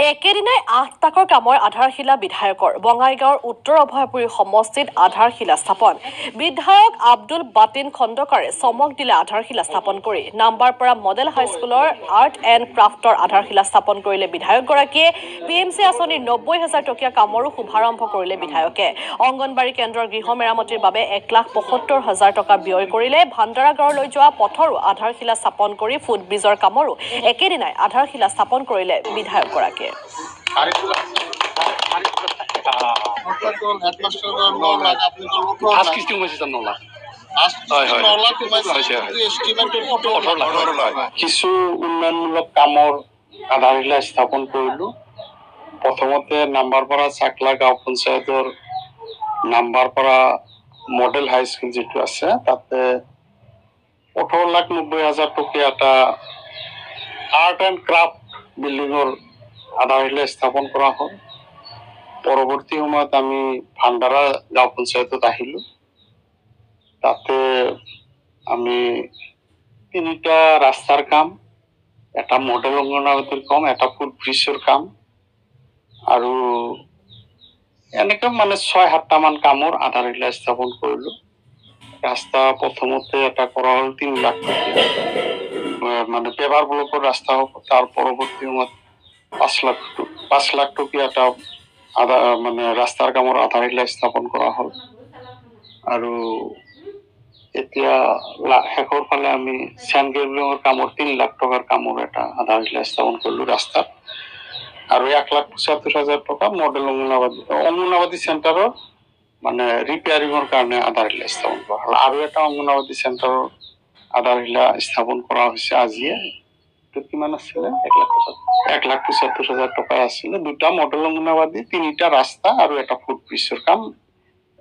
একেদিনাই 8 টাকৰ কামৰ আধাৰশিলা বিধায়কৰ বঙাইগাঁৱৰ উত্তৰ অভয়পুৰী সমষ্টিত আধাৰশিলা স্থাপন বিধায়ক আব্দুল বাতিন খণ্ডকাৰে চমক দিলে আধাৰশিলা স্থাপন কৰি নাম্বাৰপাৰা মডেল হাইস্কুলৰ আৰ্ট এণ্ড ক্ৰাফ্টৰ আধাৰশিলা স্থাপন কৰিলে বিধায়কগৰাকীয়ে পিএমচি আঁচনিৰ 90,000 টকীয়া কামৰো শুভাৰম্ভ কৰিলে বিধায়কে অংগনবাড়ী কেন্দ্ৰৰ গৃহ মেৰামতিৰ বাবে 1,75,000 টকা ব্যয় কৰিলে ভাণ্ডাৰাগাৰলৈ যোৱা পথৰো আধাৰশিলা স্থাপন কৰি ফুটব্ৰিজৰ কামৰো একেদিনাই আধাৰশিলা স্থাপন কৰিলে বিধায়কগৰাকীয়ে কিছু উন্নয়নমূলক কামৰ আধাৰশিলা স্থাপন কৰিলো প্ৰথমতে নাম্বাৰপাৰা চাকলা গাঁও পঞ্চায়তৰ নাম্বাৰপাৰা মডেল হাইস্কুল যেটো আছে তাতে 18,90,000 টকীয়া এটা আৰ্ট এণ্ড ক্ৰাফ্ট বিল্ডিঙৰ আধাৰশিলা স্থাপন কৰা হ'ল পৰৱৰ্তী সময়ত আমি ভাণ্ডাৰা গাঁও পঞ্চায়তত আহিলো তাতে আমি 3টা ৰাস্তাৰ কাম এটা মডেল অংগনবাড়ীৰ কাম এটা ফুটব্ৰিজৰ কাম আৰু এনেকৈ মানে 6-7টা মান কামৰ আধাৰশিলা স্থাপন কৰিলো ৰাস্তা প্ৰথমতে এটা কৰা হ'ল 3 লাখ টকীয়া মানে পেভাৰ ব্লকৰ ৰাস্তা হ'ব তাৰ পৰৱৰ্তী সময়ত 5 লাখ টকীয়া এটা মানে ৰাস্তাৰ কামৰ আধাৰশিলা স্থাপন কৰা হ'ল আৰু এতিয়া শেষৰ ফালে আমি চেনগেবলিঙৰ কামৰ 3 লাখ টকাৰ কামৰ এটা আধাৰশিলা স্থাপন কৰিলো ৰাস্তাত আৰু 1,75,000 টকা মডেল অংগনবাড়ী চেণ্টাৰৰ মানে ৰিপেয়াৰিঙৰ কাৰণে আধাৰশিলা স্থাপন কৰা হ'ল আৰু এটা অংগনবাড়ী চেণ্টাৰৰ আধাৰশিলা স্থাপন কৰা হৈছে আজিয়ে কিমান আছিলে 1,75,000 টকা আছিলে 2টা মডেল অংগনবাড়ী 3টা ৰাস্তা আৰু এটা ফুটব্ৰিজৰ কাম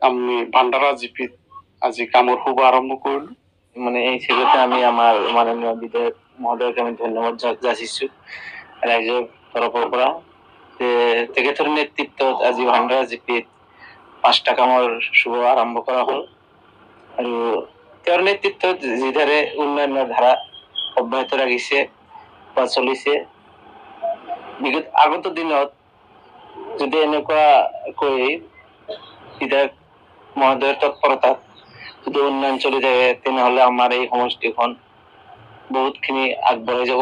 আমি ভাণ্ডাৰা জিপিত আজি কামৰ শুভ আৰম্ভ কৰিলো মানে এই ছেগতে আমি আমাৰ মাননীয় বিধায়ক মহোদয়ক আমি ধন্যবাদ যাচিছো ৰাইজৰ তৰফৰ পৰা তেখেতৰ নেতৃত্বত আজি ভাণ্ডাৰা জিপিত 5টা কামৰ শুভ আৰম্ভ কৰা হ'ল আৰু তেওঁৰ নেতৃত্বত যিদৰে উন্নয়নৰ ধাৰা অব্যাহত ৰাখিছে বা চলিছে আগত দিনত যদি এনেকুৱাকৈ বিধায়ক মহোদয়ৰ তৎপৰতাত যদি উন্নয়ন চলি থাকে তেনেহ'লে আমাৰ এই সমষ্টিখন বহুতখিনি আগবাঢ়ি যাব